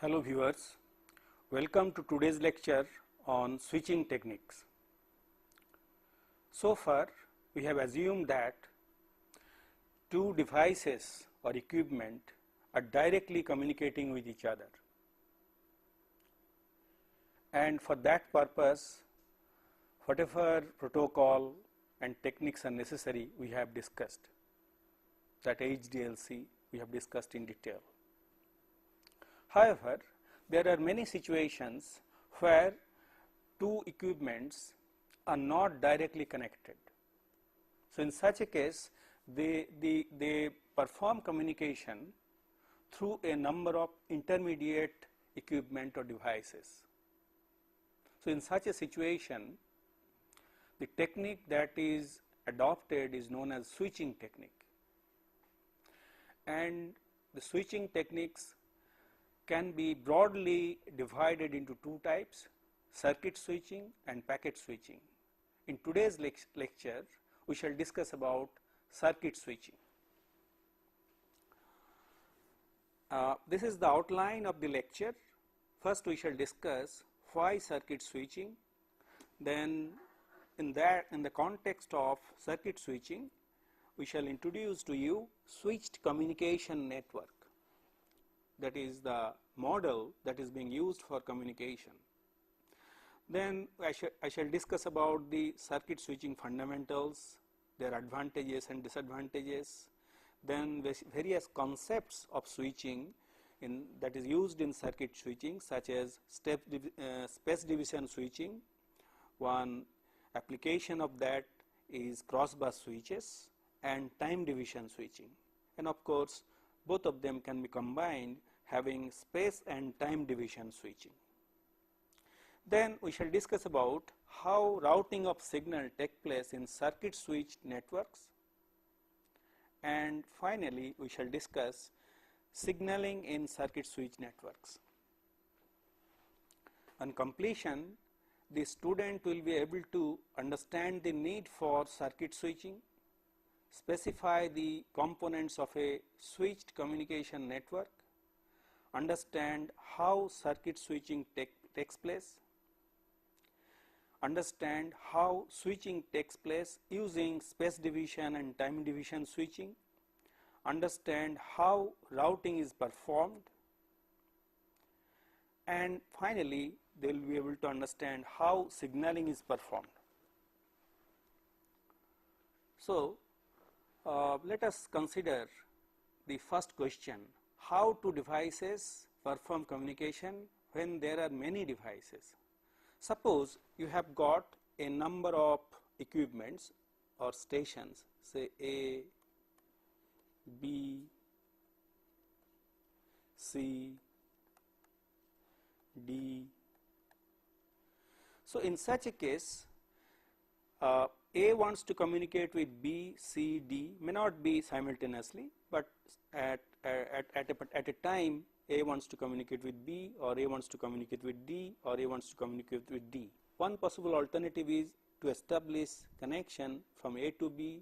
Hello viewers, welcome to today's lecture on switching techniques. So far we have assumed that two devices or equipment are directly communicating with each other, and for that purpose whatever protocol and techniques are necessary we have discussed, that HDLC we have discussed in detail. However, there are many situations where two equipments are not directly connected. So, in such a case, they perform communication through a number of intermediate equipment or devices. So, in such a situation, the technique that is adopted is known as switching technique, and the switching techniques can be broadly divided into two types: circuit switching and packet switching. In today's lecture we shall discuss about circuit switching. This is the outline of the lecture. First we shall discuss why circuit switching, then in the context of circuit switching we shall introduce to you switched communication network. That is the model that is being used for communication. Then I shall discuss about the circuit switching fundamentals, their advantages and disadvantages, then various concepts of switching that is used in circuit switching, such as space division switching. One application of that is cross bus switches and time division switching, and of course both of them can be combined, having space and time division switching. Then we shall discuss about how routing of signal take place in circuit switched networks, and finally we shall discuss signaling in circuit switch networks. On completion, the student will be able to understand the need for circuit switching, specify the components of a switched communication network, understand how circuit switching takes place, understand how switching takes place using space division and time division switching, understand how routing is performed, and finally they will be able to understand how signaling is performed. So, let us consider the first question: how two devices perform communication when there are many devices. Suppose you have got a number of equipments or stations, say A, B, C, D. So, in such a case, A wants to communicate with B, C, D, may not be simultaneously, but at a time A wants to communicate with B, or A wants to communicate with D, or A wants to communicate with D. One possible alternative is to establish connection from A to B,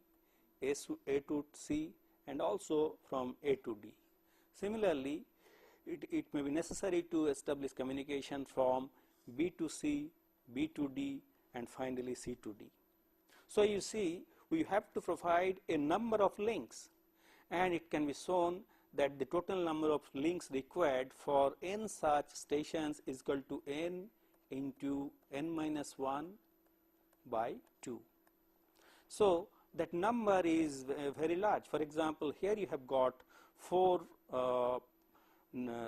A to C, and also from A to D. Similarly, it may be necessary to establish communication from B to C, B to D, and finally C to D. So, you see, we have to provide a number of links, and it can be shown that the total number of links required for n such stations is equal to n into n minus 1 by 2. So, that number is very large. For example, here you have got 4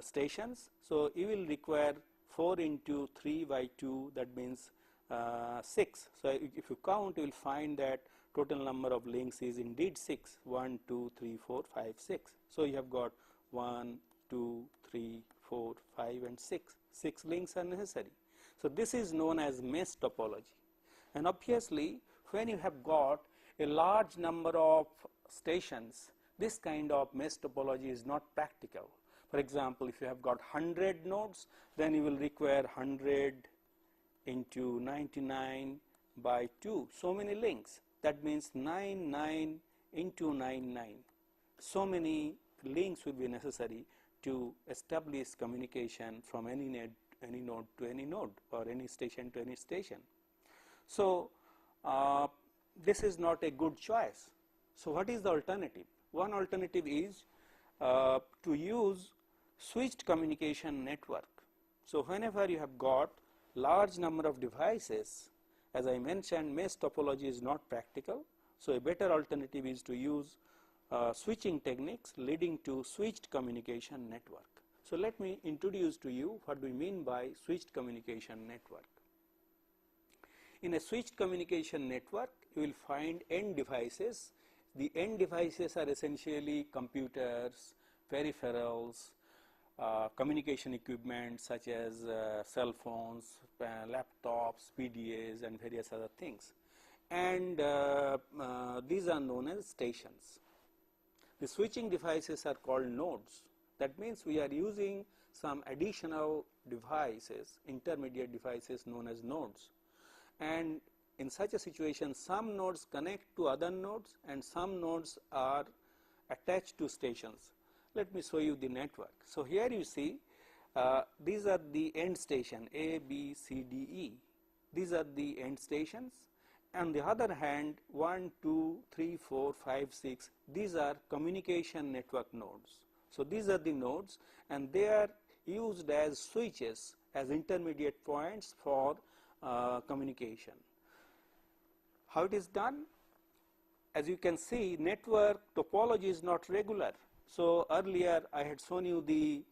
stations. So, you will require 4 into 3 by 2, that means 6. So, if you count, you will find that total number of links is indeed 6, 1, 2, 3, 4, 5, 6. So, you have got 1, 2, 3, 4, 5 and 6. 6 links are necessary. So, this is known as mesh topology, and obviously when you have got a large number of stations, this kind of mesh topology is not practical. For example, if you have got 100 nodes, then you will require 100 into 99 by 2, so many links. That means 99 into 99. So many links will be necessary to establish communication from any node to any node or any station to any station. So, this is not a good choice. So, what is the alternative? One alternative is to use switched communication network. So, whenever you have got large number of devices, as I mentioned, mesh topology is not practical. So, a better alternative is to use switching techniques leading to switched communication network. So, let me introduce to you what we mean by switched communication network. In a switched communication network, you will find end devices. The end devices are essentially computers, peripherals, communication equipment such as cell phones, laptops, PDAs and various other things, and these are known as stations. The switching devices are called nodes. That means we are using some additional devices, intermediate devices known as nodes, and in such a situation some nodes connect to other nodes and some nodes are attached to stations. Let me show you the network. So, here you see these are the end station A, B, C, D, E. These are the end stations. On the other hand, 1, 2, 3, 4, 5, 6, these are communication network nodes. So, these are the nodes and they are used as switches, as intermediate points for communication. How it is done? As you can see, network topology is not regular. So, earlier I had shown you the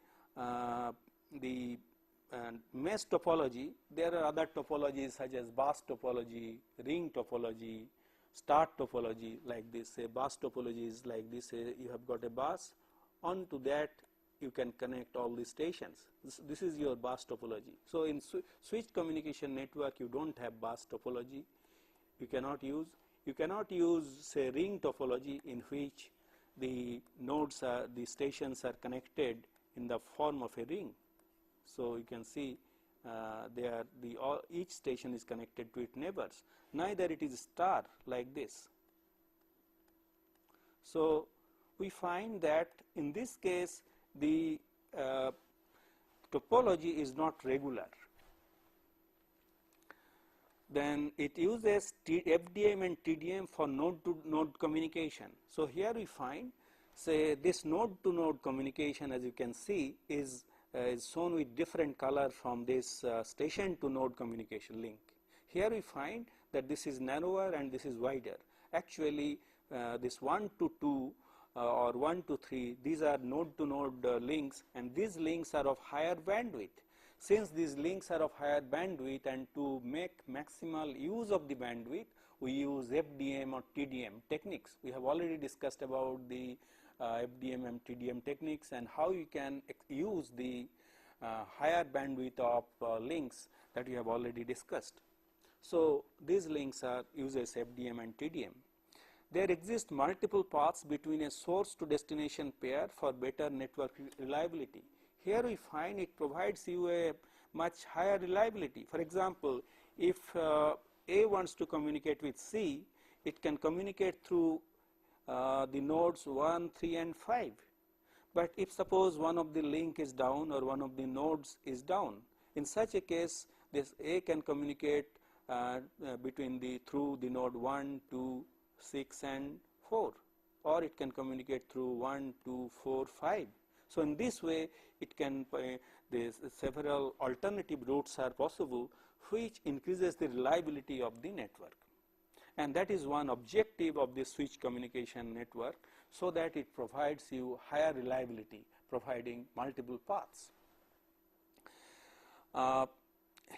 mesh topology. There are other topologies such as bus topology, ring topology, star topology like this. Say bus topology is like this. Say you have got a bus, onto that you can connect all the stations. This is your bus topology. So, in switched communication network you do not have bus topology. You cannot use say ring topology in which the nodes are, the stations are connected in the form of a ring. So, you can see each station is connected to its neighbors. Neither it is star like this. So, we find that in this case the topology is not regular. Then it uses FDM and TDM for node to node communication. So, here we find say this node to node communication, as you can see, is shown with different color from this station to node communication link. Here we find that this is narrower and this is wider. Actually this 1 to 2 or 1 to 3, these are node to node links, and these links are of higher bandwidth. Since these links are of higher bandwidth and to make maximal use of the bandwidth, we use FDM or TDM techniques. We have already discussed about the FDM and TDM techniques and how you can use the higher bandwidth of links that we have already discussed. So, these links are uses FDM and TDM. There exist multiple paths between a source to destination pair for better network reliability. Here we find it provides you a much higher reliability. For example, if A wants to communicate with C, it can communicate through the nodes 1, 3 and 5. But if suppose one of the link is down or one of the nodes is down, in such a case this A can communicate through the node 1, 2, 6 and 4, or it can communicate through 1, 2, 4, 5. So, in this way it can several alternative routes are possible which increases the reliability of the network, and that is one objective of the switch communication network, so that it provides you higher reliability, providing multiple paths.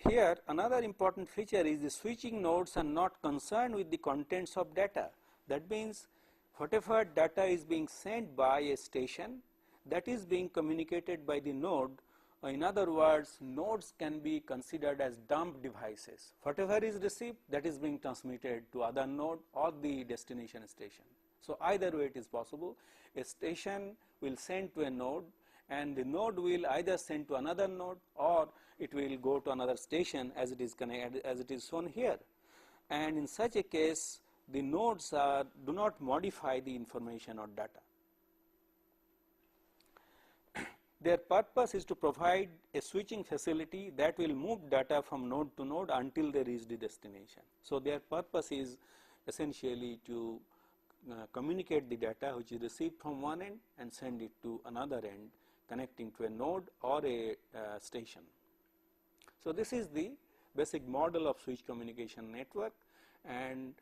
Here another important feature is the switching nodes are not concerned with the contents of data. That means whatever data is being sent by a station, that is being communicated by the node. In other words, nodes can be considered as dump devices. Whatever is received, that is being transmitted to other node or the destination station. So, either way it is possible. A station will send to a node and the node will either send to another node or it will go to another station as it is connected, as it is shown here. And in such a case, the nodes do not modify the information or data. Their purpose is to provide a switching facility that will move data from node to node until they reach the destination. So, their purpose is essentially to communicate the data which is received from one end and send it to another end, connecting to a node or a station. So, this is the basic model of switch communication network, and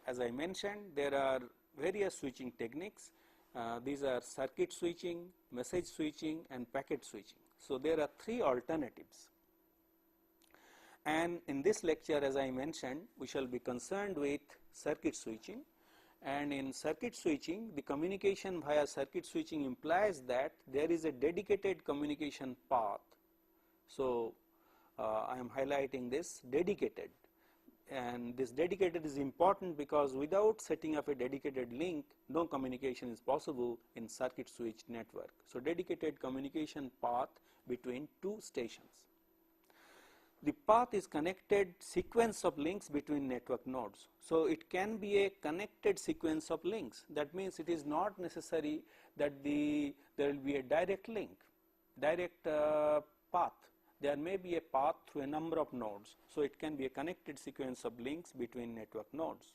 as I mentioned, there are various switching techniques. These are circuit switching, message switching and packet switching. So, there are three alternatives, and in this lecture, as I mentioned, we shall be concerned with circuit switching. And in circuit switching, the communication via circuit switching implies that there is a dedicated communication path. So, I am highlighting this dedicated, and this dedicated is important because without setting up a dedicated link, no communication is possible in circuit switch network. So, dedicated communication path between two stations. The path is connected sequence of links between network nodes. So, it can be a connected sequence of links. That means, it is not necessary that there will be a direct link, direct path. There may be a path through a number of nodes. So, it can be a connected sequence of links between network nodes,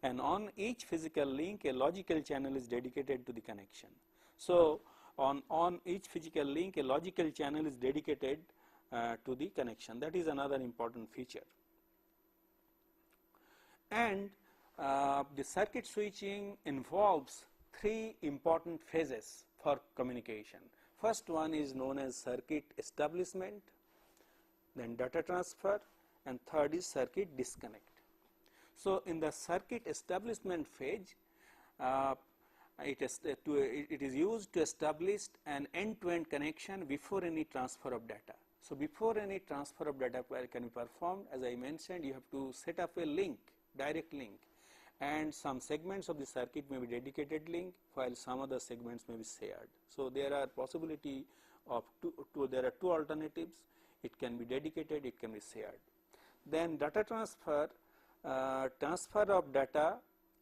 and on each physical link a logical channel is dedicated to the connection. So, on each physical link a logical channel is dedicated to the connection. That is another important feature. And the circuit switching involves three important phases for communication. First one is known as circuit establishment, then data transfer, and third is circuit disconnect. So, in the circuit establishment phase, it is used to establish an end-to-end connection before any transfer of data. So, before any transfer of data can be performed, as I mentioned, you have to set up a link, direct link, and some segments of the circuit may be dedicated link, while some other segments may be shared. So, there are possibility of there are two alternatives. It can be dedicated, it can be shared. Then data transfer, transfer of data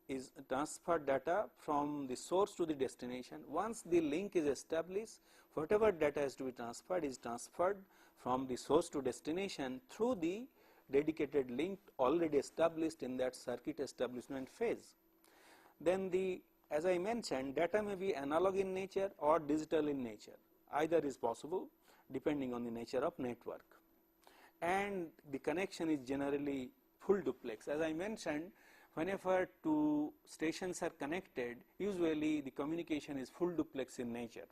is transfer data from the source to the destination. Once the link is established, whatever data has to be transferred is transferred from the source to destination through the dedicated link already established in that circuit establishment phase. Then as I mentioned, data may be analog in nature or digital in nature. Either is possible depending on the nature of network, and the connection is generally full duplex. As I mentioned, whenever two stations are connected, usually the communication is full duplex in nature.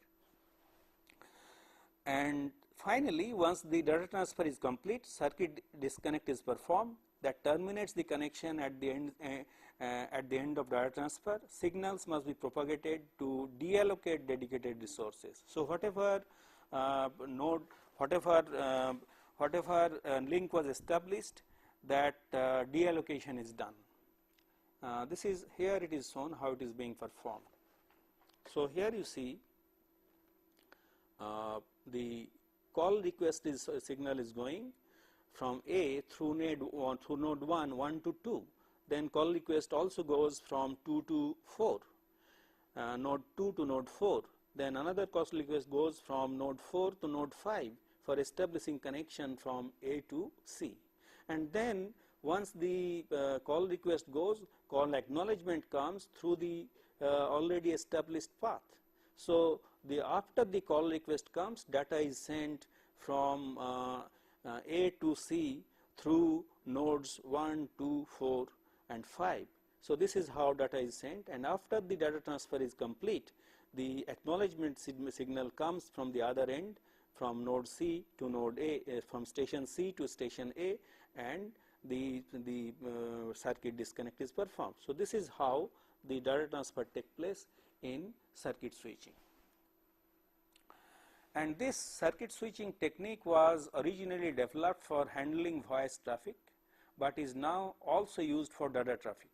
And finally, once the data transfer is complete, circuit disconnect is performed. That terminates the connection at the end of data transfer. Signals must be propagated to deallocate dedicated resources. So, whatever node, whatever link was established, that deallocation is done. This is here it is shown how it is being performed. So, here you see the call request signal is going from A through node 1 to 2. Then call request also goes from 2 to 4, node 2 to node 4. Then another call request goes from node 4 to node 5 for establishing connection from A to C. And then once the call request goes, call acknowledgement comes through the already established path. So, after the call request comes, data is sent from A to C through nodes 1, 2, 4 and 5. So, this is how data is sent, and after the data transfer is complete, the acknowledgement signal comes from the other end, from node C to node A, from station C to station A, and the circuit disconnect is performed. So, this is how the data transfer takes place in circuit switching. And this circuit switching technique was originally developed for handling voice traffic, but is now also used for data traffic.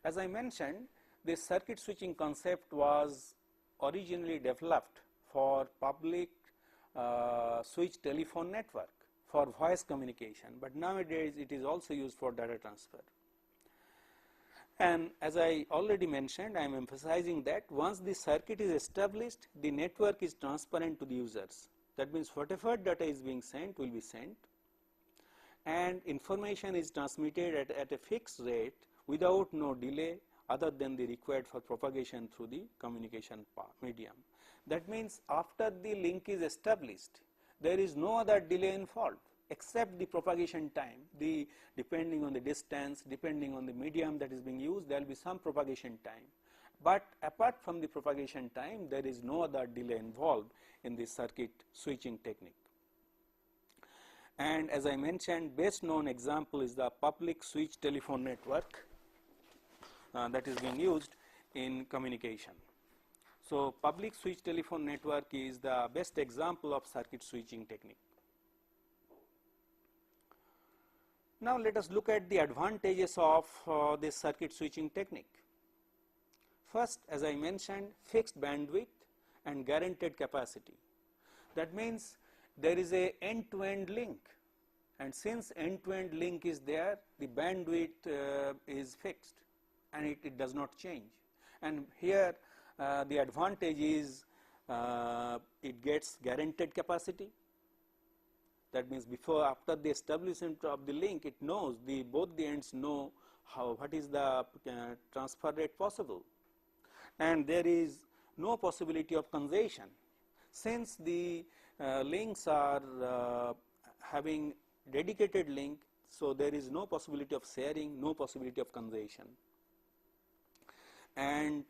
As I mentioned, this circuit switching concept was originally developed for public switch telephone network for voice communication, but nowadays it is also used for data transfer. And as I already mentioned, I am emphasizing that once the circuit is established, the network is transparent to the users. That means whatever data is being sent will be sent, and information is transmitted at a fixed rate without no delay other than the required for propagation through the communication medium. That means after the link is established, there is no other delay involved except the propagation time. Depending on the distance, depending on the medium that is being used, there will be some propagation time. But apart from the propagation time, there is no other delay involved in the circuit switching technique. And as I mentioned, best known example is the public switch telephone network that is being used in communication. So public switch telephone network is the best example of circuit switching technique. Now let us look at the advantages of this circuit switching technique. First, as I mentioned, fixed bandwidth and guaranteed capacity. That means there is a end-to-end link, and since end-to-end link is there, the bandwidth is fixed and it does not change. And here the advantage is it gets guaranteed capacity. That means after the establishment of the link, it knows, both the ends know what is the transfer rate possible, and there is no possibility of congestion. Since the links are having dedicated link, so there is no possibility of sharing, no possibility of congestion. And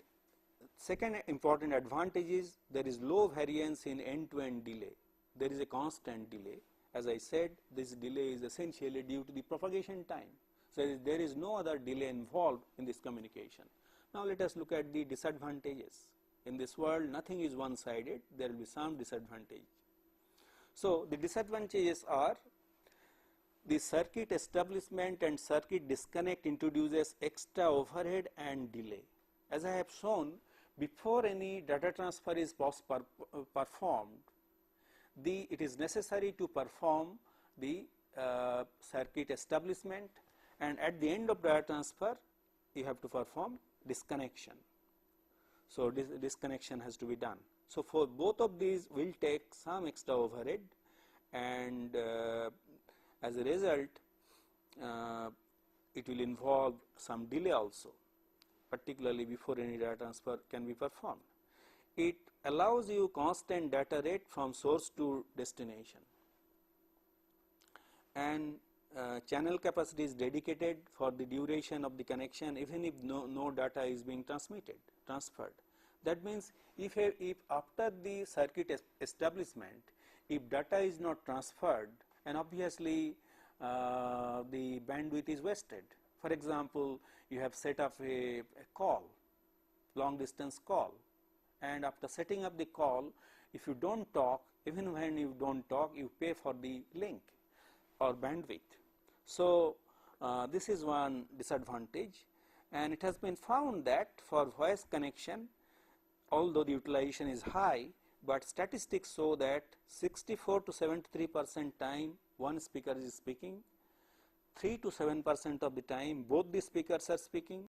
second important advantage is there is low variance in end-to-end delay. There is a constant delay. As I said, this delay is essentially due to the propagation time. So there is no other delay involved in this communication. Now let us look at the disadvantages. In this world, nothing is one-sided. There will be some disadvantage. So the disadvantages are the circuit establishment and circuit disconnect introduces extra overhead and delay. As I have shown, before any data transfer is performed, it is necessary to perform the circuit establishment, and at the end of data transfer you have to perform disconnection. So disconnection has to be done. So for both of these will take some extra overhead, and as a result it will involve some delay also, particularly before any data transfer can be performed. It allows you constant data rate from source to destination, and channel capacity is dedicated for the duration of the connection, even if no data is being transferred. That means if after the circuit establishment, if data is not transferred, and obviously the bandwidth is wasted. For example, you have set up a call, long distance call, and after setting up the call, if you don't talk, even when you don't talk, you pay for the link or bandwidth. So this is one disadvantage, and it has been found that for voice connection, although the utilization is high, but statistics show that 64 to 73% time one speaker is speaking, 3 to 7% of the time both the speakers are speaking,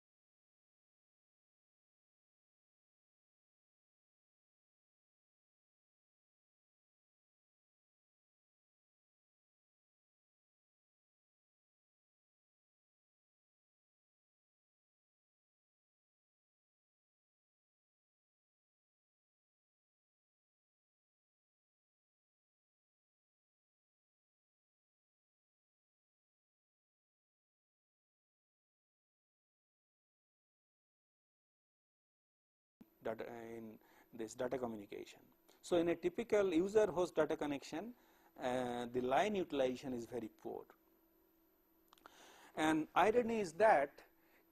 data in this data communication. So in a typical user host data connection, the line utilization is very poor. And irony is that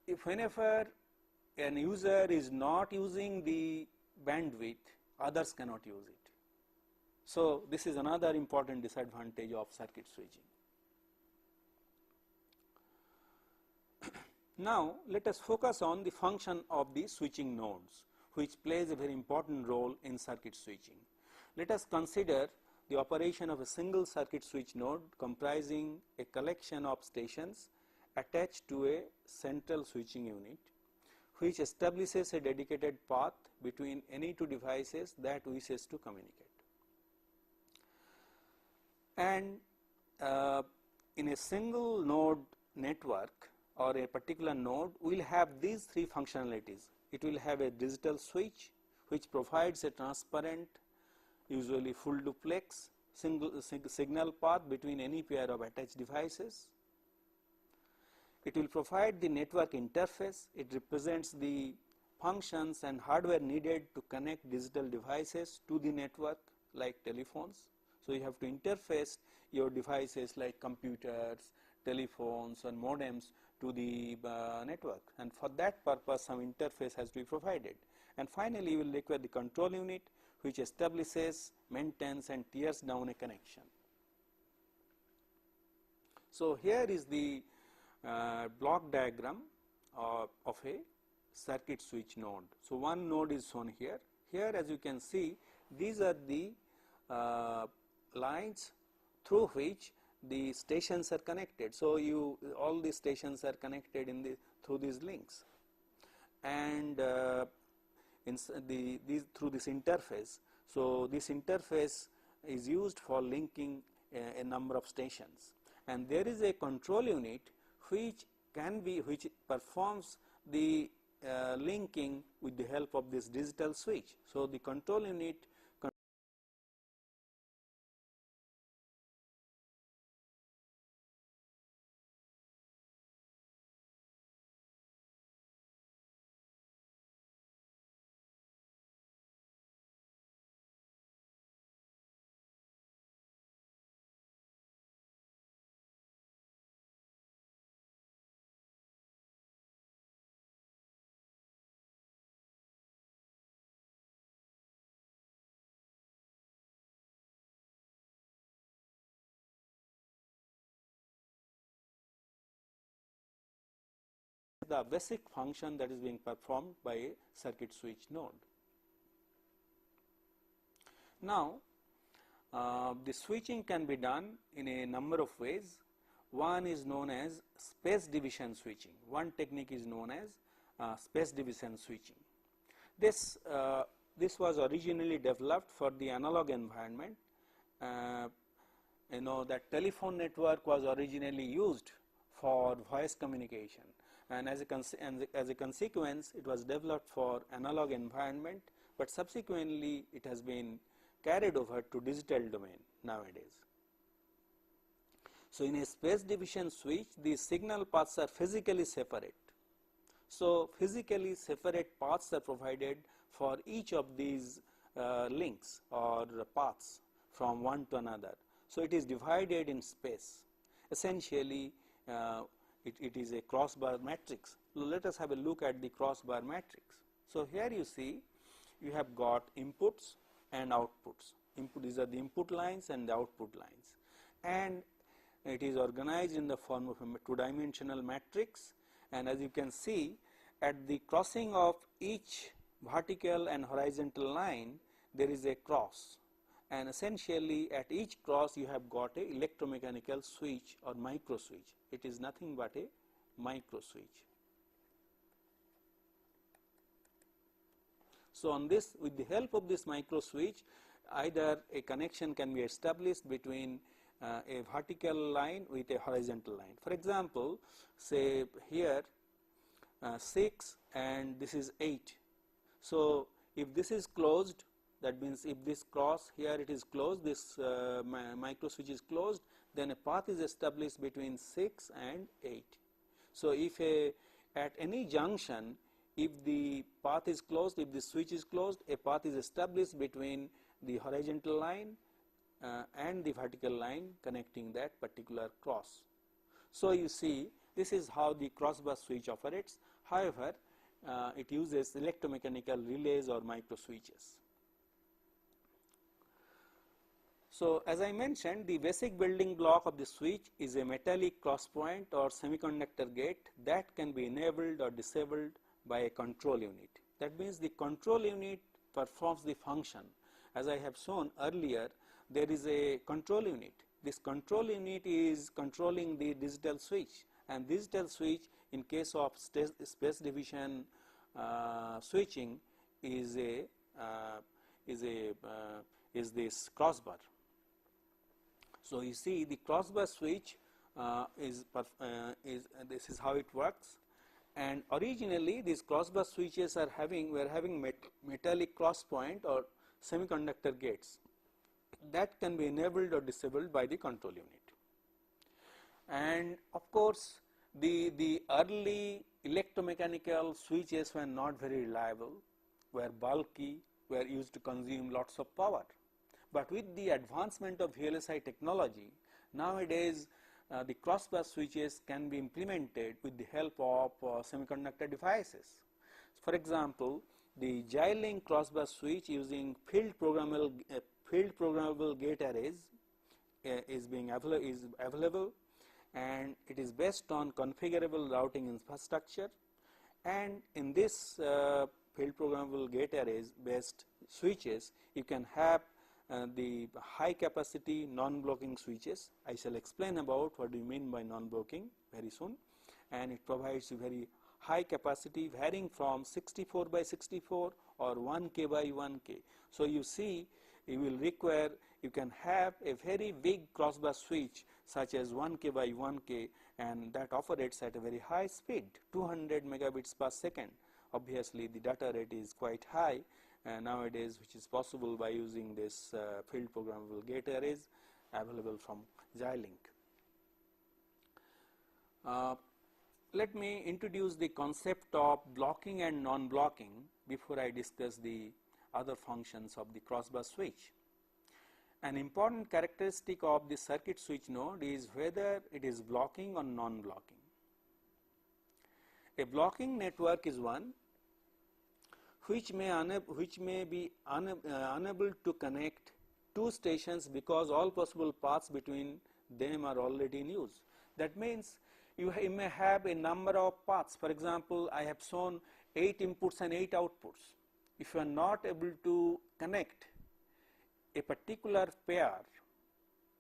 if whenever an user is not using the bandwidth, others cannot use it. So this is another important disadvantage of circuit switching. Now let us focus on the function of the switching nodes, which plays a very important role in circuit switching. Let us consider the operation of a single circuit switch node comprising a collection of stations attached to a central switching unit. which establishes a dedicated path between any two devices that wishes to communicate. And in a single node network or a particular node, we will have these three functionalities. It will have a digital switch which provides a transparent, usually full duplex signal path between any pair of attached devices. It will provide the network interface. It represents the functions and hardware needed to connect digital devices to the network like telephones. So, you have to interface your devices like computers, telephones and modems to the network, and for that purpose some interface has to be provided. And finally, you will require the control unit which establishes, maintains and tears down a connection. So, here is the block diagram of a circuit switch node. So, one node is shown here. Here, as you can see, these are the lines through which the stations are connected. So, all the stations are connected in through these links, and through this interface. So, this interface is used for linking a number of stations, and there is a control unit which performs the linking with the help of this digital switch. So, the control unit the basic function that is being performed by a circuit switch node. Now, the switching can be done in a number of ways. One is known as space division switching. One technique is known as space division switching. This was originally developed for the analog environment. That telephone network was originally used for voice communication, and as a consequence it was developed for analog environment, but subsequently it has been carried over to digital domain nowadays. So, in a space division switch, the signal paths are physically separate. So, physically separate paths are provided for each of these links or paths from one to another. So, it is divided in space. Essentially, it is a crossbar matrix. Let us have a look at the crossbar matrix. So, here you see you have got inputs and outputs. These are the input lines and the output lines, and it is organized in the form of a two-dimensional matrix. And as you can see, at the crossing of each vertical and horizontal line there is a cross, and essentially at each cross you have got a electromechanical switch or micro switch. It is nothing but a micro switch. So, on this, with the help of this micro switch, either a connection can be established between a vertical line with a horizontal line. For example, say here 6 and this is 8. So, if this is closed, that means if this cross here it is closed, this micro switch is closed, then a path is established between 6 and 8. So, if at any junction, if the path is closed, if the switch is closed, a path is established between the horizontal line and the vertical line connecting that particular cross. So, you see this is how the crossbar switch operates. However, it uses electromechanical relays or micro switches. So, as I mentioned, the basic building block of the switch is a metallic crosspoint or semiconductor gate that can be enabled or disabled by a control unit. That means the control unit performs the function. As I have shown earlier, there is a control unit. This control unit is controlling the digital switch, and digital switch in case of space division switching is a is a is this crossbar. So you see the crossbar switch is this is how it works, and originally these crossbar switches are having metallic cross point or semiconductor gates that can be enabled or disabled by the control unit. And of course, the early electromechanical switches were not very reliable, were bulky, were used to consume lots of power. But with the advancement of VLSI technology, nowadays the crossbar switches can be implemented with the help of semiconductor devices. For example, the Xilinx crossbar switch using field programmable gate arrays is available, and it is based on configurable routing infrastructure. And in this field programmable gate arrays based switches, you can have the high capacity non-blocking switches. I shall explain about what do you mean by non-blocking very soon, and it provides very high capacity varying from 64 by 64 or 1K by 1K. So you see, you can have a very big crossbar switch such as 1K by 1K, and that operates at a very high speed, 200 megabits per second. Obviously the data rate is quite high nowadays, which is possible by using this field programmable gate arrays available from Xilinx. Let me introduce the concept of blocking and non-blocking before I discuss the other functions of the crossbar switch. An important characteristic of the circuit switch node is whether it is blocking or non-blocking. A blocking network is one which may be unable to connect two stations because all possible paths between them are already in use. That means you may have a number of paths. For example, I have shown 8 inputs and 8 outputs. If you are not able to connect a particular pair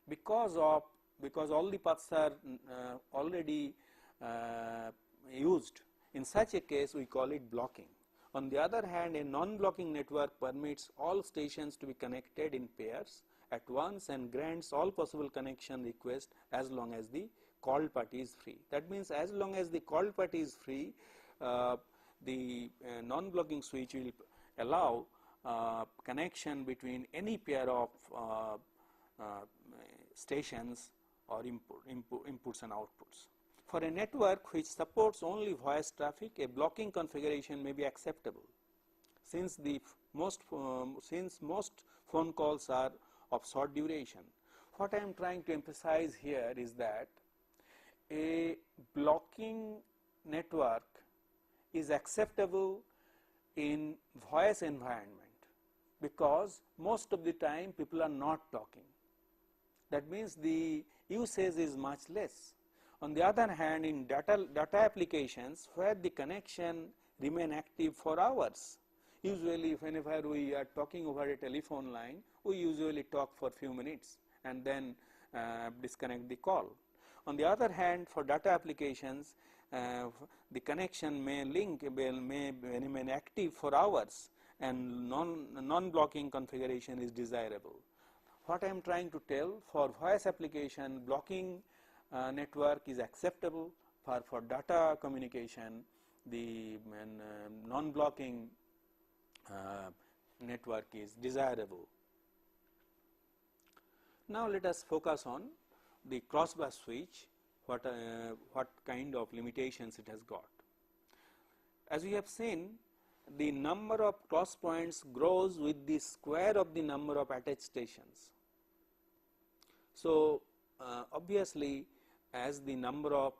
because all the paths are already used, in such a case we call it blocking. On the other hand, a non-blocking network permits all stations to be connected in pairs at once and grants all possible connection requests as long as the called party is free. That means as long as the called party is free, the non-blocking switch will allow connection between any pair of stations or inputs and outputs. For a network which supports only voice traffic, a blocking configuration may be acceptable, since most phone calls are of short duration. What I am trying to emphasize here is that a blocking network is acceptable in voice environment because most of the time people are not talking. That means the usage is much less. On the other hand, in data applications where the connection remain active for hours, usually whenever we are talking over a telephone line, we usually talk for few minutes and then disconnect the call. On the other hand, for data applications, the connection may remain active for hours, and non-blocking configuration is desirable. What I am trying to tell, for voice application, blocking network is acceptable. For data communication, the non-blocking network is desirable. Now let us focus on the crossbar switch, what kind of limitations it has got. As we have seen, the number of cross points grows with the square of the number of attached stations. So obviously, as the number of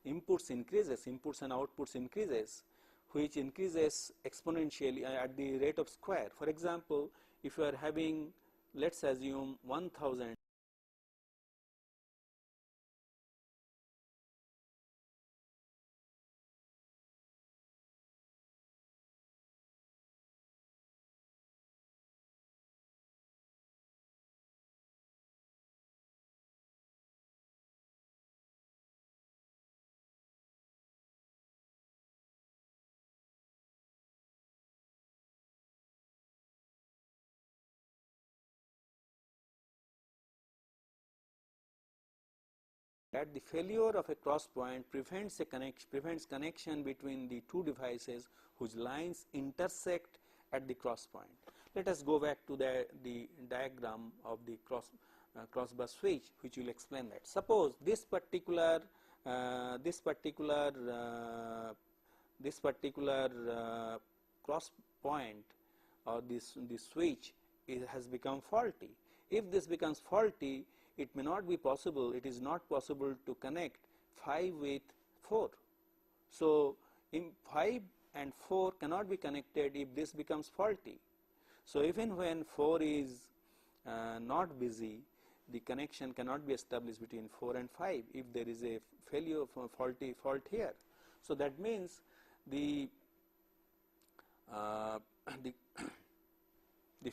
inputs increases, inputs and outputs increases, which increases exponentially at the rate of square. For example, if you are having, let's assume 1000 that the failure of a cross point prevents connection between the two devices whose lines intersect at the cross point. Let us go back to the diagram of the cross bus switch, which will explain that. Suppose this particular cross point or this switch has become faulty. If this becomes faulty, it may not be possible, it is not possible to connect 5 with 4. So, 5 and 4 cannot be connected if this becomes faulty. So, even when 4 is not busy, the connection cannot be established between 4 and 5 if there is a failure of a fault here. So, that means the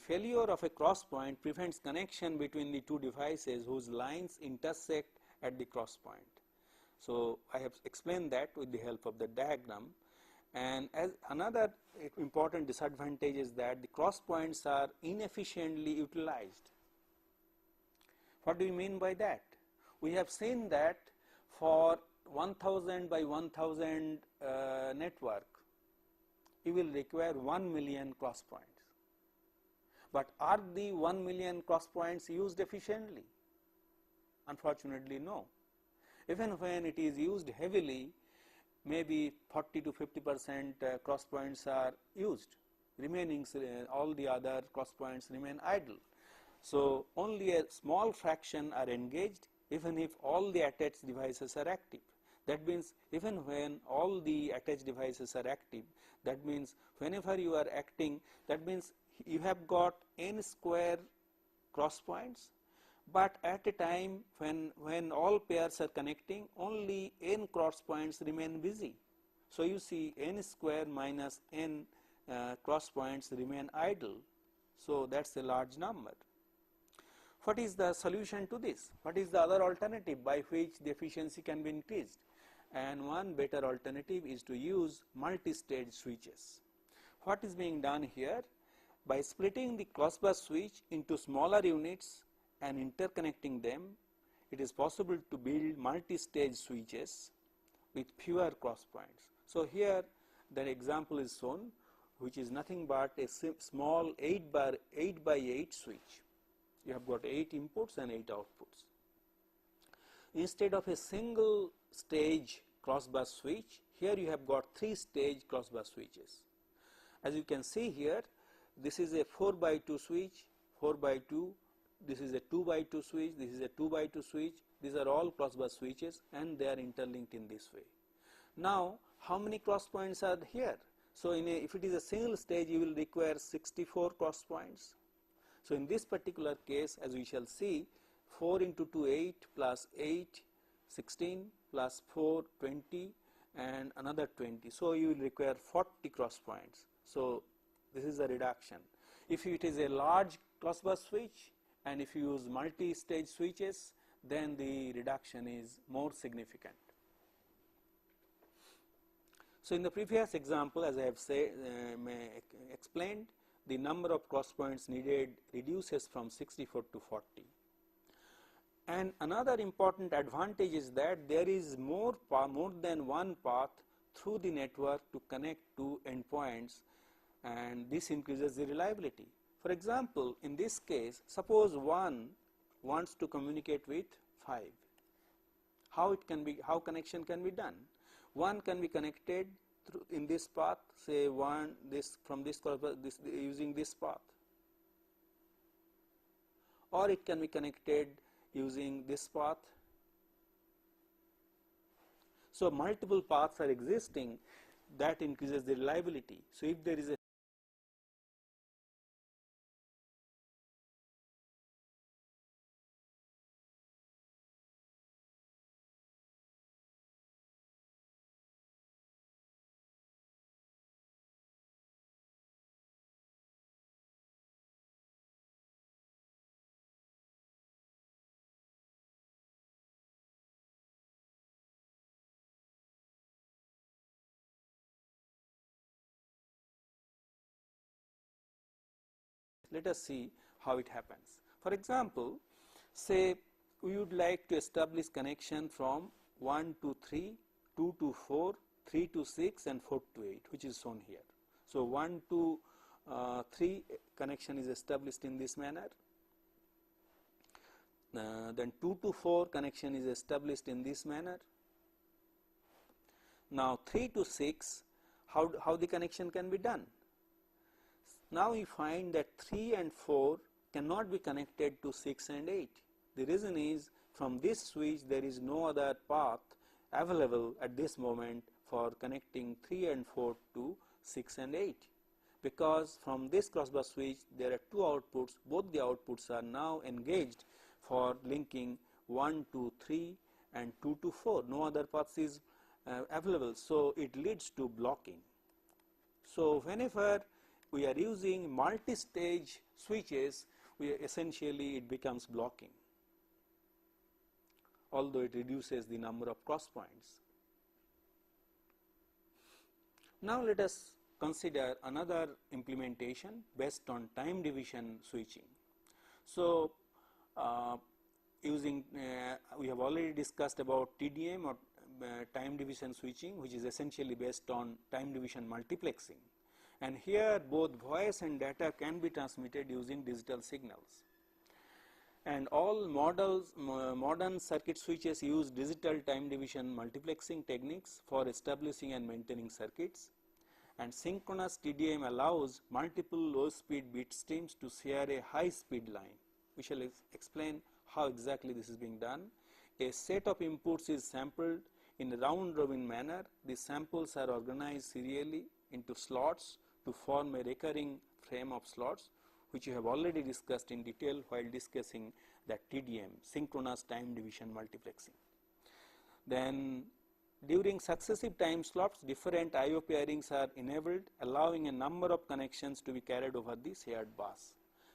failure of a cross point prevents connection between the two devices whose lines intersect at the cross point. So, I have explained that with the help of the diagram, and as another important disadvantage is that the cross points are inefficiently utilized. What do we mean by that? We have seen that for 1000 by 1000 network, you will require 1 million cross points. But are the 1 million cross points used efficiently? Unfortunately, no. Even when it is used heavily, maybe 40 to 50% cross points are used. Remaining all the other cross points remain idle. So, only a small fraction are engaged even if all the attached devices are active. That means even when all the attached devices are active, that means whenever you are acting, that means you have got n square cross points, but at a time when all pairs are connecting, only n cross points remain busy. So, you see n square minus n cross points remain idle. So, that is a large number. What is the solution to this? What is the other alternative by which the efficiency can be increased? And one better alternative is to use multi-stage switches. What is being done here? By splitting the cross bus switch into smaller units and interconnecting them, it is possible to build multi-stage switches with fewer cross points. So, here the example is shown, which is nothing but a small 8 by 8 switch. You have got 8 inputs and 8 outputs. Instead of a single stage cross bus switch, here you have got 3 stage cross bus switches. As you can see here, this is a 4 by 2 switch, 4 by 2, this is a 2 by 2 switch, this is a 2 by 2 switch. These are all cross bus switches and they are interlinked in this way. Now, how many cross points are here? So, if it is a single stage, you will require 64 cross points. So, in this particular case, as we shall see, 4 into 2 8 plus 8 16 plus 4 20 and another 20. So, you will require 40 cross points. So, this is a reduction. If it is a large cross bus switch and if you use multi-stage switches, then the reduction is more significant. So, in the previous example, as I have explained, the number of cross points needed reduces from 64 to 40. And another important advantage is that there is more than one path through the network to connect two endpoints, and this increases the reliability. For example, in this case, suppose 1 wants to communicate with 5. How connection can be done? 1 can be connected through in this path, say from this using this path, or it can be connected using this path. So, multiple paths are existing, that increases the reliability. So, if there is a let us see how it happens. For example, say we would like to establish connection from 1 to 3, 2 to 4, 3 to 6 and 4 to 8, which is shown here. So 1 to 3 connection is established in this manner. Then 2 to 4 connection is established in this manner. Now 3 to 6, how the connection can be done? Now we find that 3 and 4 cannot be connected to 6 and 8. The reason is, from this switch there is no other path available at this moment for connecting 3 and 4 to 6 and 8, because from this crossbar switch there are two outputs. Both the outputs are now engaged for linking 1 to 3 and 2 to 4. No other path is available, so it leads to blocking. So whenever we are using multi-stage switches, essentially it becomes blocking, although it reduces the number of cross points. Now let us consider another implementation based on time division switching. So we have already discussed about TDM, or time division switching, which is essentially based on time division multiplexing, and here both voice and data can be transmitted using digital signals. And all modern circuit switches use digital time division multiplexing techniques for establishing and maintaining circuits, and synchronous TDM allows multiple low speed bit streams to share a high speed line. We shall explain how exactly this is being done. A set of inputs is sampled in a round robin manner. These samples are organized serially into slots to form a recurring frame of slots, which you have already discussed in detail while discussing that TDM, synchronous time division multiplexing. Then during successive time slots, different IO pairings are enabled, allowing a number of connections to be carried over the shared bus.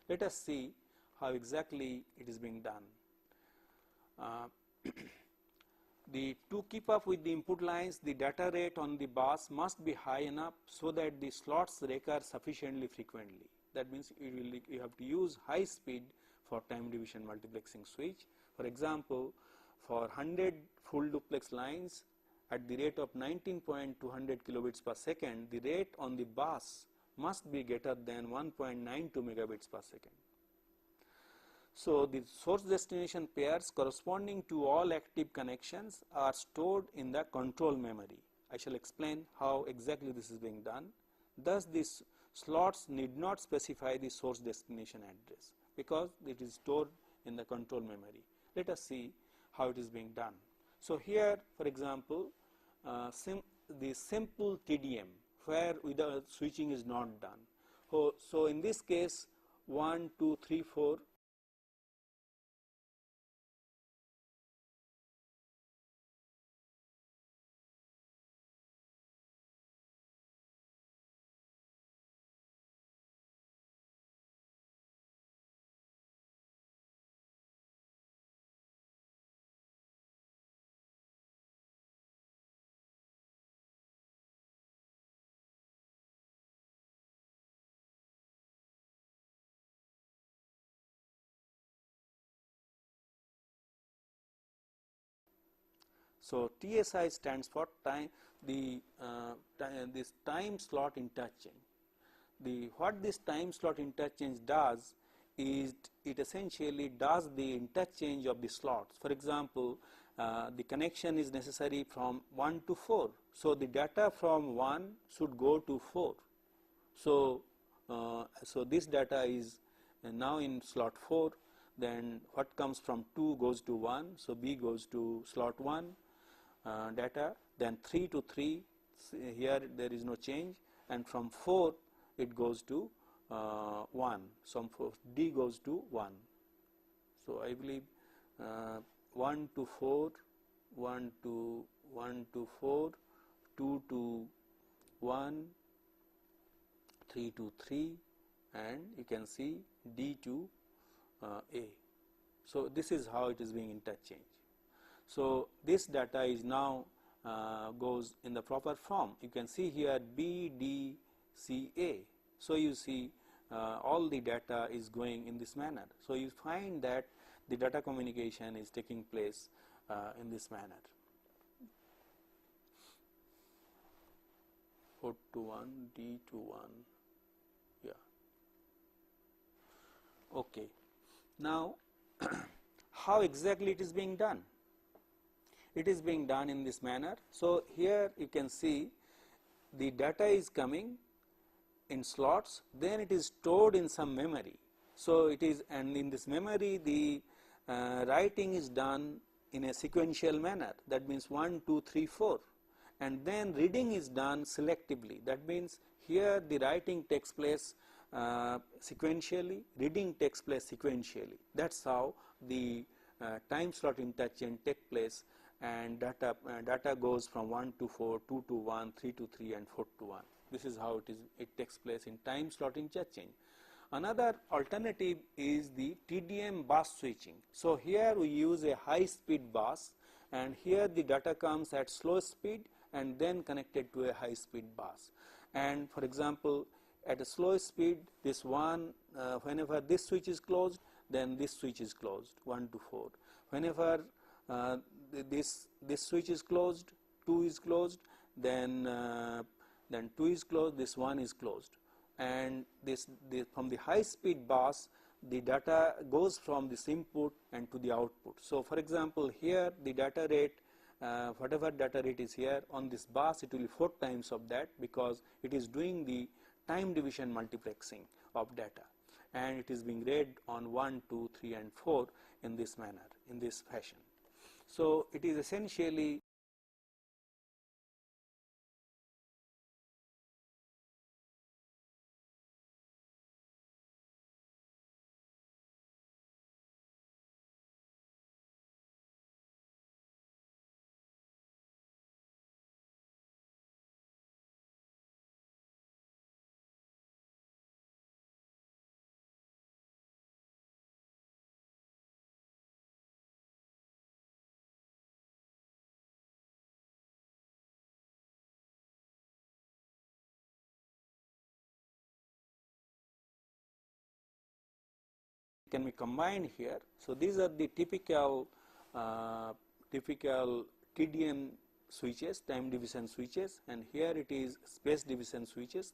Let us see how exactly it is being done. To keep up with the input lines, the data rate on the bus must be high enough so that the slots recur sufficiently frequently. That means you have to use high speed for time division multiplexing switch. For example, for 100 full duplex lines at the rate of 19.200 kilobits per second, the rate on the bus must be greater than 1.92 megabits per second. So the source destination pairs corresponding to all active connections are stored in the control memory. I shall explain how exactly this is being done. Thus these slots need not specify the source destination address because it is stored in the control memory. Let us see how it is being done. So here, for example, the simple TDM where without switching is not done. So in this case, 1, 2, 3, 4. So TSI stands for time, this time slot interchange. What this time slot interchange does is it essentially does the interchange of the slots. For example, the connection is necessary from 1 to 4. So the data from 1 should go to 4. So this data is now in slot 4. Then what comes from 2 goes to 1. So B goes to slot 1. Data, then 3 to 3, here there is no change, and from 4 it goes to 1, so D goes to 1. So I believe 1 to 4, 1 to 4, 2 to 1, 3 to 3, and you can see D to A. So this is how it is being interchanged. So this data is now goes in the proper form. You can see here B, D, C, A. So you see all the data is going in this manner. So you find that the data communication is taking place in this manner. Port to 1, D to 1, yeah, okay. Now, how exactly it is being done? It is being done in this manner. So, here you can see the data is coming in slots, then it is stored in some memory. So, it is, and in this memory the writing is done in a sequential manner, that means 1, 2, 3, 4, and then reading is done selectively, that means here the writing takes place sequentially, reading takes place sequentially. That is how the time slot interchange takes place, and data goes from 1 to 4, 2 to 1, 3 to 3 and 4 to 1. This is how it takes place in time slot interchange. Another alternative is the TDM bus switching. So, here we use a high speed bus, and here the data comes at slow speed and then connected to a high speed bus. And for example, at a slow speed, this one, whenever this switch is closed, then this switch is closed, 1 to 4. Whenever this switch is closed, 2 is closed, then 2 is closed, this 1 is closed. And from the high speed bus, the data goes from this input and to the output. So, for example, here the data rate, whatever data rate is here on this bus, it will be 4 times of that, because it is doing the time division multiplexing of data, and it is being read on 1, 2, 3 and 4 in this manner, in this fashion. So, it is essentially can be combined here. So, these are the typical TDM switches, time division switches, and here it is space division switches,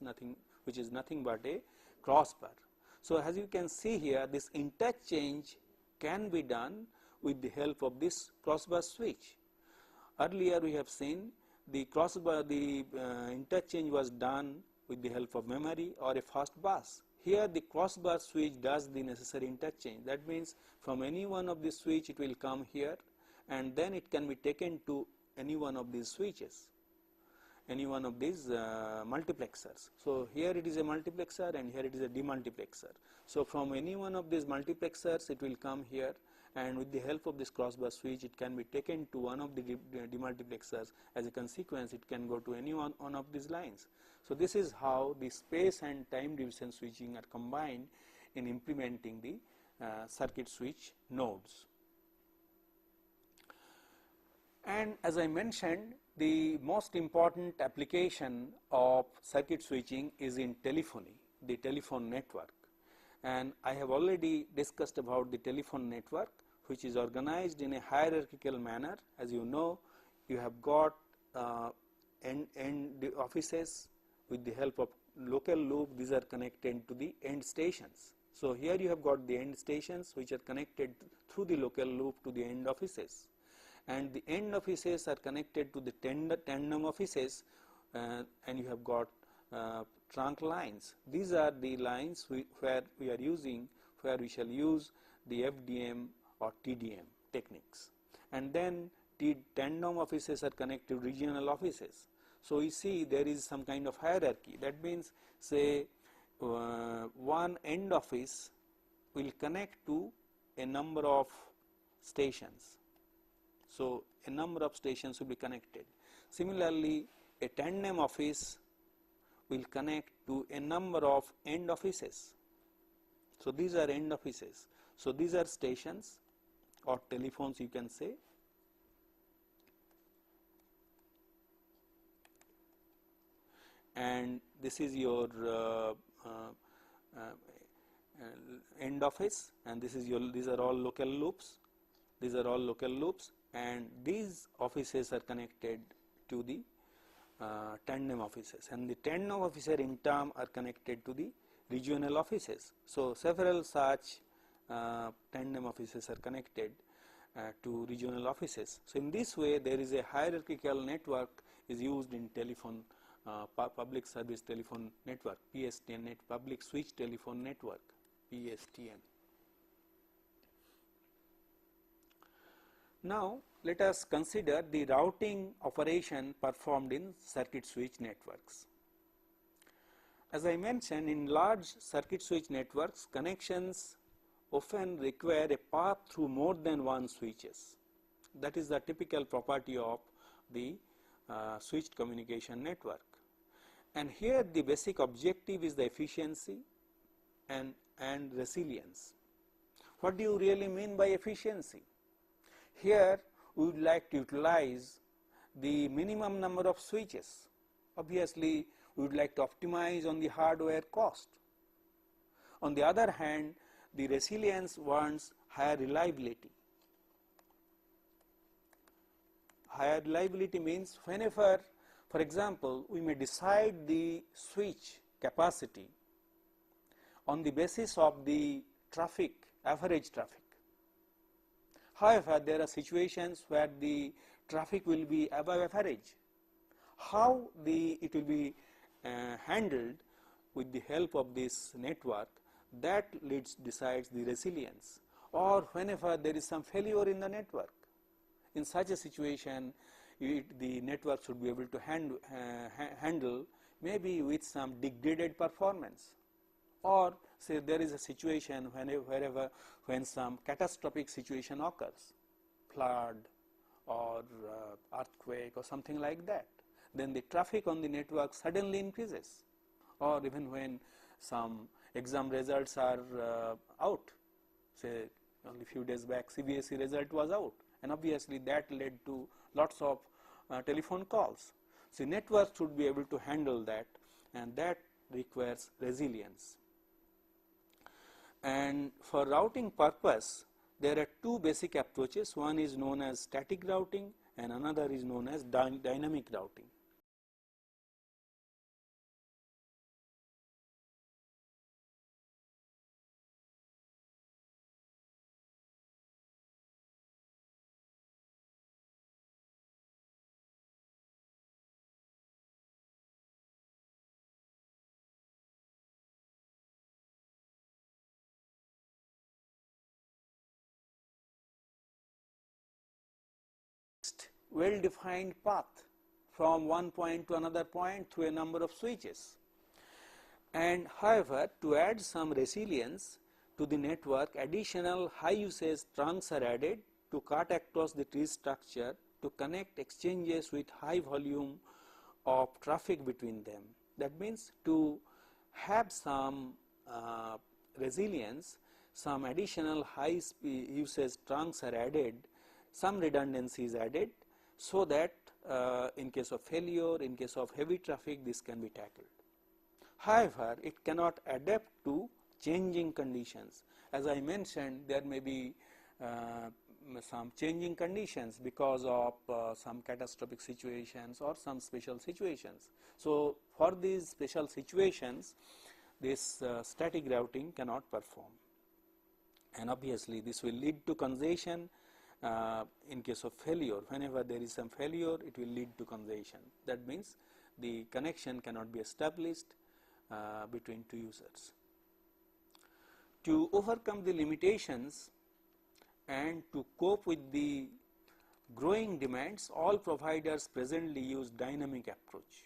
which is nothing but a crossbar. So, as you can see here, this interchange can be done with the help of this crossbar switch. Earlier we have seen the crossbar, the interchange was done with the help of memory or a fast bus. Here the crossbar switch does the necessary interchange. That means from any one of these switch it will come here, and then it can be taken to any one of these switches, any one of these multiplexers. So, here it is a multiplexer and here it is a demultiplexer. So, from any one of these multiplexers it will come here, and with the help of this crossbar switch it can be taken to one of the demultiplexers. As a consequence, it can go to any one of these lines. So, this is how the space and time division switching are combined in implementing the circuit switch nodes. And as I mentioned, the most important application of circuit switching is in telephony, the telephone network. And I have already discussed about the telephone network, which is organized in a hierarchical manner. As you know, you have got end offices. With the help of local loop, these are connected to the end stations. So, here you have got the end stations which are connected through the local loop to the end offices, and the end offices are connected to the tandem offices, and you have got trunk lines. These are the lines where we shall use the FDM or TDM techniques, and then the tandem offices are connected to regional offices. So, you see there is some kind of hierarchy. That means, say one end office will connect to a number of stations. So, a number of stations will be connected. Similarly, a tandem office will connect to a number of end offices. So, these are end offices. So, these are stations or telephones, you can say. And this is your end office, and this is these are all local loops. These are all local loops, and these offices are connected to the tandem offices, and the tandem officer in turn are connected to the regional offices. So several such tandem offices are connected to regional offices. So in this way, there is a hierarchical network is used in telephone public service telephone network, PSTN, public switch telephone network, PSTN. Now let us consider the routing operation performed in circuit switch networks. As I mentioned, in large circuit switch networks, connections often require a path through more than one switches. That is the typical property of the switched communication network. And here the basic objective is the efficiency and resilience. What do you really mean by efficiency? Here we would like to utilize the minimum number of switches. Obviously, we would like to optimize on the hardware cost. On the other hand, the resilience wants higher reliability. Higher reliability means whenever, for example, we may decide the switch capacity on the basis of the traffic, average traffic. However, there are situations where the traffic will be above average. How it will be handled with the help of this network, that decides the resilience. Or whenever there is some failure in the network, in such a situation the network should be able to handle maybe with some degraded performance. Or say there is a situation when some catastrophic situation occurs, flood or earthquake or something like that, then the traffic on the network suddenly increases. Or even when some exam results are out, say only few days back CBSE result was out, and obviously that led to lots of telephone calls. So network should be able to handle that, and that requires resilience. And for routing purpose, there are two basic approaches. One is known as static routing and another is known as dynamic routing. Well defined path from one point to another point through a number of switches. And however, to add some resilience to the network, additional high usage trunks are added to cut across the tree structure to connect exchanges with high volume of traffic between them. That means to have some resilience, some additional high usage trunks are added, some redundancy is added, so that in case of failure, in case of heavy traffic, this can be tackled. However, it cannot adapt to changing conditions. As I mentioned, there may be some changing conditions because of some catastrophic situations or some special situations. So for these special situations, this static routing cannot perform, and obviously this will lead to congestion. In case of failure, whenever there is some failure, it will lead to congestion. That means the connection cannot be established between two users. To overcome the limitations and to cope with the growing demands, all providers presently use dynamic approach.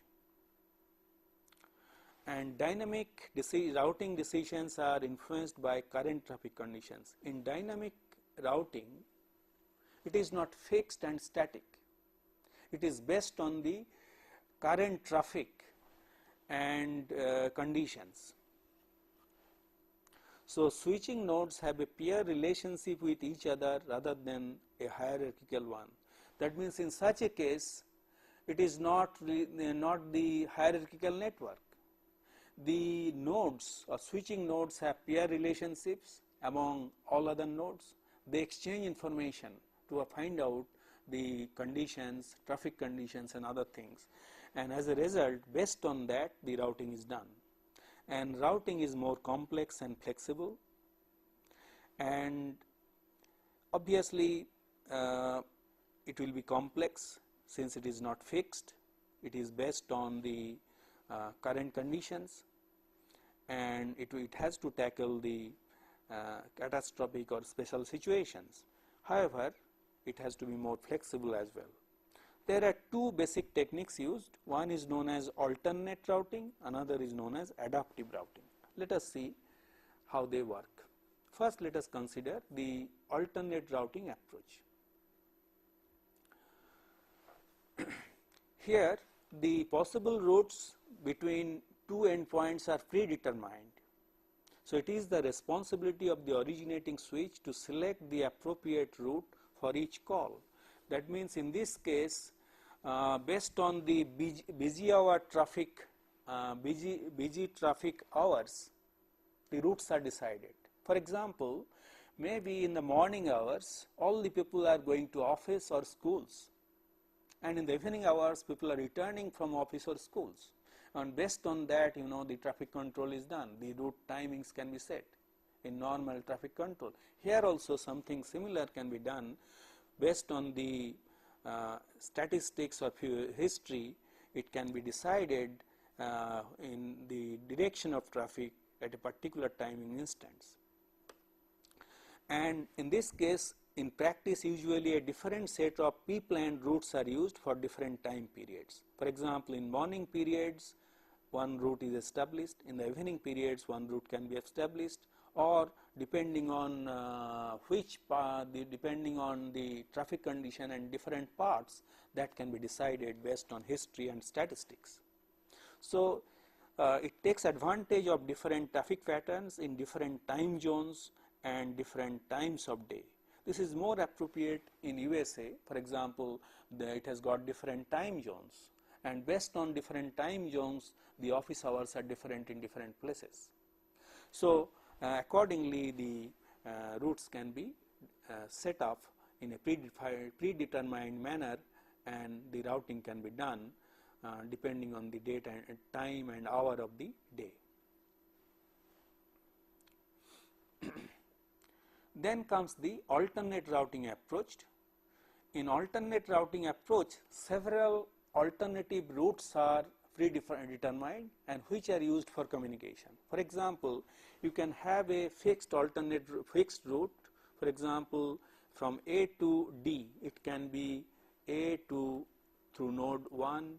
And dynamic routing decisions are influenced by current traffic conditions. In dynamic routing, it is not fixed and static. It is based on the current traffic and conditions. So switching nodes have a peer relationship with each other rather than a hierarchical one. That means in such a case, it is not the hierarchical network. the nodes or switching nodes have peer relationships among all other nodes. They exchange information to find out the conditions, traffic conditions and other things, and as a result, based on that the routing is done. And routing is more complex and flexible, and obviously it will be complex since it is not fixed. It is based on the current conditions, and it has to tackle the catastrophic or special situations. However, it has to be more flexible as well. There are two basic techniques used. One is known as alternate routing, another is known as adaptive routing. Let us see how they work. First, let us consider the alternate routing approach. Here, the possible routes between two endpoints are predetermined. So, it is the responsibility of the originating switch to select the appropriate route for each call. That means, in this case, based on the busy hour traffic, busy traffic hours, the routes are decided. For example, maybe in the morning hours, all the people are going to office or schools, and in the evening hours, people are returning from office or schools. And based on that, the traffic control is done. The route timings can be set in normal traffic control. Here also something similar can be done based on the statistics of history. It can be decided in the direction of traffic at a particular timing instance. And in this case, in practice, usually a different set of pre-planned routes are used for different time periods. For example, in morning periods, one route is established. In the evening periods, one route can be established, or depending on depending on the traffic condition and different parts, that can be decided based on history and statistics. So, it takes advantage of different traffic patterns in different time zones and different times of day. This is more appropriate in USA. For example, it has got different time zones, and based on different time zones, the office hours are different in different places. So, accordingly, the routes can be set up in a predetermined manner, and the routing can be done depending on the date and time and hour of the day. Then comes the alternate routing approach. In alternate routing approach, several alternative routes are predetermined and which are used for communication. For example, you can have a fixed route. For example, from A to D, it can be A through node 1,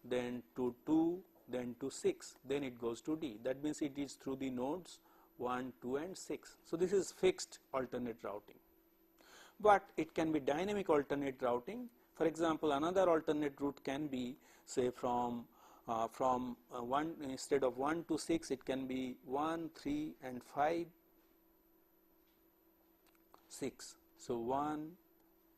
then to 2, then to 6, then it goes to D. That means it is through the nodes 1, 2 and 6. So, this is fixed alternate routing, but it can be dynamic alternate routing. For example, another alternate route can be, say, from 1, instead of 1 to 6, it can be 1, 3 and 5, 6. So, 1,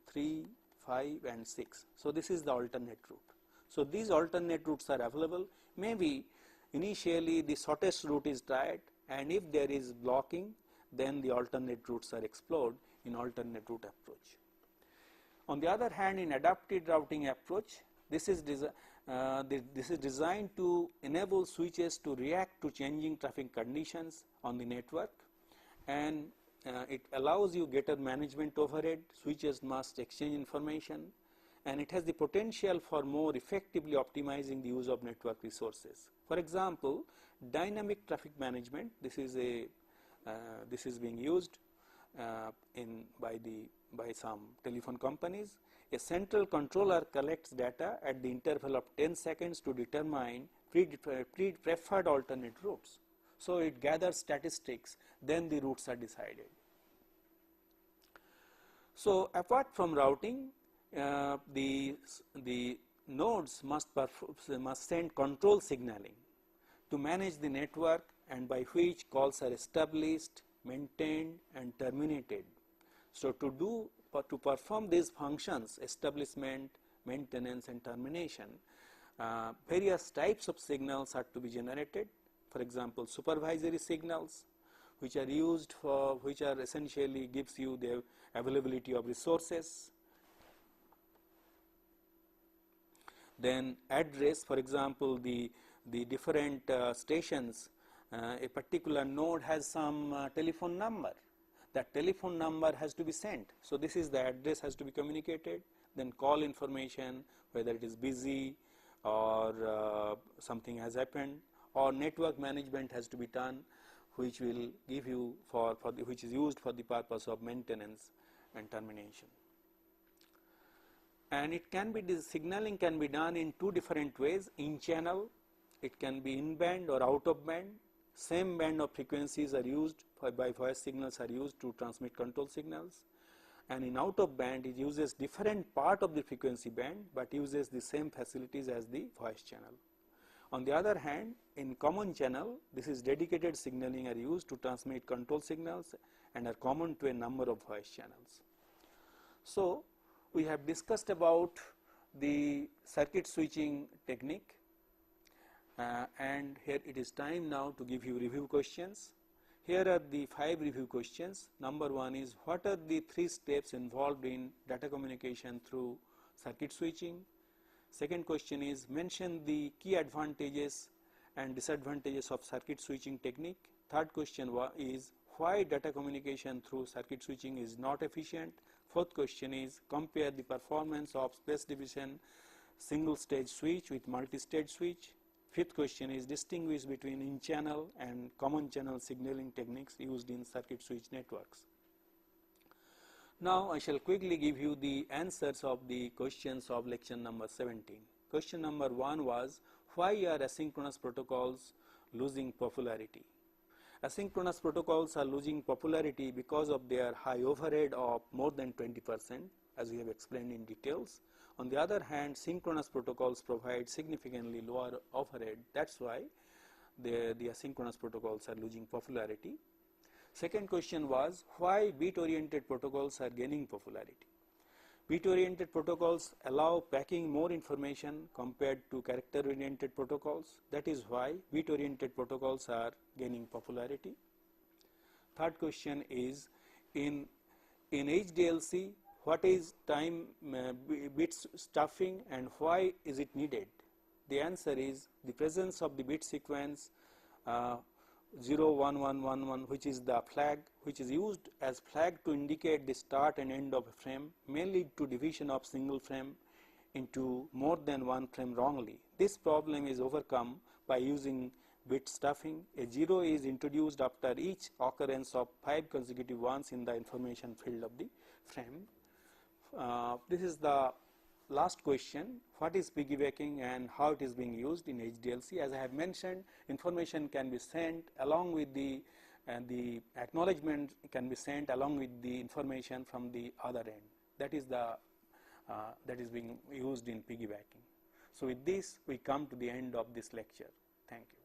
3, 5 and 6. So, this is the alternate route. So, these alternate routes are available. Maybe initially the shortest route is tried, and if there is blocking, then the alternate routes are explored in alternate route approach. On the other hand, in adaptive routing approach, this is designed to enable switches to react to changing traffic conditions on the network, and it allows you greater management overhead. Switches must exchange information, and it has the potential for more effectively optimizing the use of network resources. For example, dynamic traffic management. This is being used by some telephone companies. A central controller collects data at the interval of 10 seconds to determine preferred alternate routes. So, it gathers statistics, then the routes are decided. So, apart from routing, the nodes must send control signaling to manage the network, and by which calls are established, maintained and terminated. So, to perform these functions, establishment, maintenance and termination, various types of signals are to be generated. for example, supervisory signals, which are used for, which are essentially gives you the availability of resources. Then address, for example, the different stations, a particular node has some telephone number. That telephone number has to be sent. So this is the address has to be communicated. Then call information, whether it is busy or something has happened, or network management has to be done, which will give you which is used for the purpose of maintenance and termination. And it can be, this signaling can be done in two different ways. In channel, it can be in band or out of band. Same band of frequencies are used by voice signals are used to transmit control signals, and in out of band it uses different part of the frequency band but uses the same facilities as the voice channel. On the other hand, in common channel, this is dedicated signaling are used to transmit control signals and are common to a number of voice channels. So we have discussed about the circuit switching technique, and here it is time now to give you review questions. Here are the 5 review questions. Number 1 is, what are the 3 steps involved in data communication through circuit switching? Second question is, mention the key advantages and disadvantages of circuit switching technique. Third question is, why data communication through circuit switching is not efficient? Fourth question is, compare the performance of space division single stage switch with multi-stage switch. Fifth question is, distinguish between in-channel and common channel signaling techniques used in circuit switch networks. Now I shall quickly give you the answers of the questions of lecture number 17. Question number 1 was, why are asynchronous protocols losing popularity? Asynchronous protocols are losing popularity because of their high overhead of more than 20%, as we have explained in details. On the other hand, synchronous protocols provide significantly lower overhead. That's why the asynchronous protocols are losing popularity. Second question was, why bit-oriented protocols are gaining popularity? Bit-oriented protocols allow packing more information compared to character-oriented protocols. That is why bit-oriented protocols are gaining popularity. Third question is, in HDLC, what is time bit stuffing and why is it needed? The answer is the presence of the bit sequence 0, 1, 1, 1, 1, which is the flag, which is used as flag to indicate the start and end of a frame, may lead to division of single frame into more than one frame wrongly. This problem is overcome by using bit stuffing. A 0 is introduced after each occurrence of 5 consecutive ones in the information field of the frame. This is the last question, what is piggybacking and how it is being used in HDLC? As I have mentioned, information can be sent along with the acknowledgement can be sent along with the information from the other end. That is being used in piggybacking. So with this we come to the end of this lecture. Thank you.